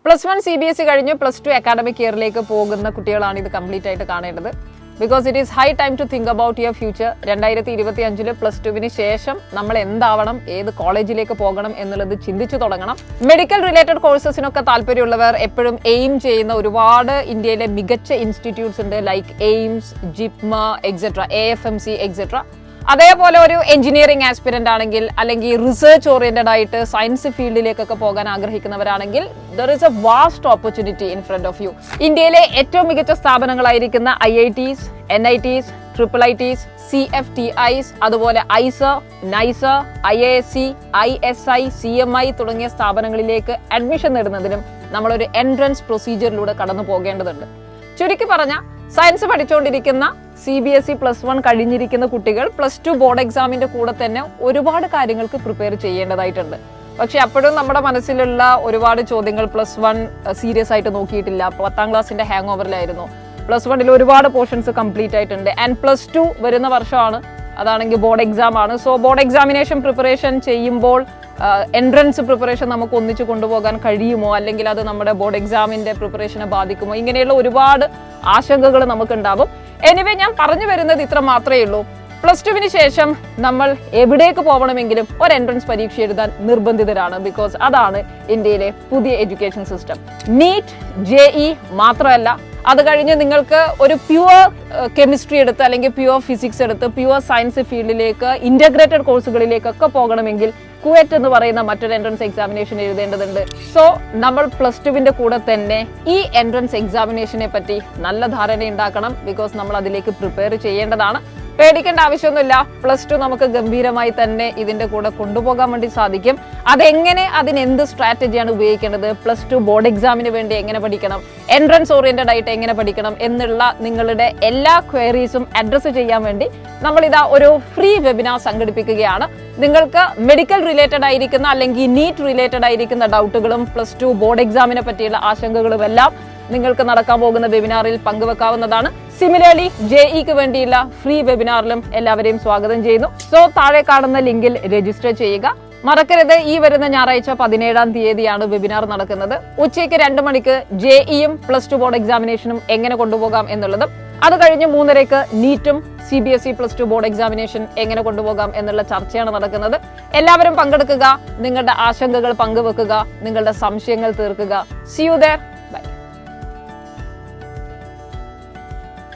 +1 CBSE കഴിഞ്ഞ് +2 academic ഇയറിലേക്ക് പോകുന്ന കുട്ടികളാണ് ഇത് കംപ്ലീറ്റ് ആയിട്ട് കാണേണ്ടത്. Because it is high time to think about your future. 2025 +2വിന് ശേഷം നമ്മൾ എന്താവണം, ഏത് കോളേജിലേക്ക് പോകണം എന്നുള്ളത് ചിന്തിച്ചു തുടങ്ങണം. മെഡിക്കൽ റിലേറ്റഡ് കോഴ്സസിനൊക്കെ താല്പര്യമുള്ളവർ എപ്പോഴും എയിം ചെയ്യുന്ന ഒരുപാട് ഇന്ത്യയിലെ മികച്ച ഇൻസ്റ്റിറ്റ്യൂട്ട്സ് ഉണ്ട്, like AIIMS, JIPMER etcetera, AFMC etcetera. അതേപോലെ ഒരു എഞ്ചിനീയറിംഗ് ആസ്പിരന്റ് ആണെങ്കിൽ, അല്ലെങ്കിൽ റിസർച്ച് ഓറിയന്റഡ് ആയിട്ട് സയൻസ് ഫീൽഡിലേക്കൊക്കെ പോകാൻ ആഗ്രഹിക്കുന്നവരാണെങ്കിൽ there is a vast opportunity in front of you. ഇന്ത്യയിലെ ഏറ്റവും മികച്ച സ്ഥാപനങ്ങളായിരിക്കുന്ന IITs, NITs, IIITs, CFTIs, അതുപോലെ IISER, NICER, IISc, ISI, CMI തുടങ്ങിയ സ്ഥാപനങ്ങളിലേക്ക് അഡ്മിഷൻ നേടുന്നതിനും നമ്മളൊരു എൻട്രൻസ് പ്രൊസീജിയറിലൂടെ കടന്നു പോകേണ്ടതുണ്ട്. ചുരുക്കി പറഞ്ഞ സയൻസ് പഠിച്ചുകൊണ്ടിരിക്കുന്ന CBSE +1 കഴിഞ്ഞിരിക്കുന്ന കുട്ടികൾ +2 ബോർഡ് എക്സാമിന്റെ കൂടെ തന്നെ ഒരുപാട് കാര്യങ്ങൾക്ക് പ്രിപ്പയർ ചെയ്യേണ്ടതായിട്ടുണ്ട്. പക്ഷെ അപ്പോഴും നമ്മുടെ മനസ്സിലുള്ള ഒരുപാട് ചോദ്യങ്ങൾ, +1 സീരിയസ് ആയിട്ട് നോക്കിയിട്ടില്ല, 10ാം ക്ലാസ്സിന്റെ ഹാങ് ഓവറിലായിരുന്നു, +1 ഒരുപാട് പോർഷൻസ് കംപ്ലീറ്റ് ആയിട്ടുണ്ട്, ആൻഡ് +2 വരുന്ന വർഷമാണ്, അതാണെങ്കിൽ ബോർഡ് എക്സാം ആണ്. സോ ബോർഡ് എക്സാമിനേഷൻ പ്രിപ്പറേഷൻ ചെയ്യുമ്പോൾ എൻട്രൻസ് പ്രിപ്പറേഷൻ നമുക്ക് ഒന്നിച്ച് കൊണ്ടുപോകാൻ കഴിയുമോ, അല്ലെങ്കിൽ അത് നമ്മുടെ ബോർഡ് എക്സാമിന്റെ പ്രിപ്പറേഷനെ ബാധിക്കുമോ, ഇങ്ങനെയുള്ള ഒരുപാട് ആശങ്കകൾ നമുക്കുണ്ടാവും. എനിവേ, ഞാൻ പറഞ്ഞു വരുന്നത് ഇത്ര മാത്രമേ ഉള്ളൂ. +2വിന് ശേഷം നമ്മൾ എവിടേക്ക് പോകണമെങ്കിലും ഒരു എൻട്രൻസ് പരീക്ഷ എഴുതാൻ നിർബന്ധിതരാണ്. ബിക്കോസ് അതാണ് ഇന്ത്യയിലെ പുതിയ എഡ്യൂക്കേഷൻ സിസ്റ്റം. നീറ്റ്, JEE മാത്രമല്ല, അത് കഴിഞ്ഞ് നിങ്ങൾക്ക് ഒരു പ്യുവർ കെമിസ്ട്രി എടുത്ത്, അല്ലെങ്കിൽ പ്യുവർ ഫിസിക്സ് എടുത്ത്, പ്യുവർ സയൻസ് ഫീൽഡിലേക്ക്, ഇന്റഗ്രേറ്റഡ് കോഴ്സുകളിലേക്കൊക്കെ പോകണമെങ്കിൽ കുവൈറ്റ് എന്ന് പറയുന്ന മറ്റൊരു എൻട്രൻസ് എക്സാമിനേഷൻ എഴുതേണ്ടതുണ്ട്. സോ നമ്മൾ +2വിന്റെ കൂടെ തന്നെ ഈ എൻട്രൻസ് എക്സാമിനേഷനെ പറ്റി നല്ല ധാരണ ഉണ്ടാക്കണം. ബിക്കോസ് നമ്മൾ അതിലേക്ക് പ്രിപ്പയർ ചെയ്യേണ്ടതാണ്. പേടിക്കേണ്ട ആവശ്യമൊന്നുമില്ല. +2 നമുക്ക് ഗംഭീരമായി തന്നെ ഇതിന്റെ കൂടെ കൊണ്ടുപോകാൻ വേണ്ടി സാധിക്കും. അതെങ്ങനെ, അതിനെന്ത് സ്ട്രാറ്റജിയാണ് ഉപയോഗിക്കേണ്ടത്, +2 ബോർഡ് എക്സാമിന് വേണ്ടി എങ്ങനെ പഠിക്കണം, എൻട്രൻസ് ഓറിയന്റഡ് ആയിട്ട് എങ്ങനെ പഠിക്കണം എന്നുള്ള നിങ്ങളുടെ എല്ലാ ക്വയറീസും അഡ്രസ്സ് ചെയ്യാൻ വേണ്ടി നമ്മളിതാ ഒരു ഫ്രീ വെബിനാർ സംഘടിപ്പിക്കുകയാണ്. നിങ്ങൾക്ക് മെഡിക്കൽ റിലേറ്റഡ് ആയിരിക്കുന്ന, അല്ലെങ്കിൽ നീറ്റ് റിലേറ്റഡ് ആയിരിക്കുന്ന ഡൗട്ടുകളും +2 ബോർഡ് എക്സാമിനെ പറ്റിയുള്ള ആശങ്കകളും എല്ലാം നിങ്ങൾക്ക് നടക്കാൻ പോകുന്ന വെബിനാറിൽ പങ്കുവെക്കാവുന്നതാണ്. സിമിലർലി JEEക്ക് വേണ്ടിയുള്ള ഫ്രീ വെബിനാറിലും എല്ലാവരെയും സ്വാഗതം ചെയ്യുന്നു. സോ താഴെ കാണുന്ന ലിങ്കിൽ രജിസ്റ്റർ ചെയ്യുക. മറക്കരുത്, ഈ വരുന്ന ഞായറാഴ്ച 17ാം തീയതിയാണ് വെബിനാർ നടക്കുന്നത്. ഉച്ചയ്ക്ക് 2 മണിക്ക് JEEയും +2 ബോർഡ് എക്സാമിനേഷനും എങ്ങനെ കൊണ്ടുപോകാം എന്നുള്ളതും, അത് കഴിഞ്ഞ് 3:30ക്ക് നീറ്റും CBSE +2 ബോർഡ് എക്സാമിനേഷൻ എങ്ങനെ കൊണ്ടുപോകാം എന്നുള്ള ചർച്ചയാണ് നടക്കുന്നത്. എല്ലാവരും പങ്കെടുക്കുക, നിങ്ങളുടെ ആശങ്കകൾ പങ്കുവെക്കുക, നിങ്ങളുടെ സംശയങ്ങൾ തീർക്കുക. See you there.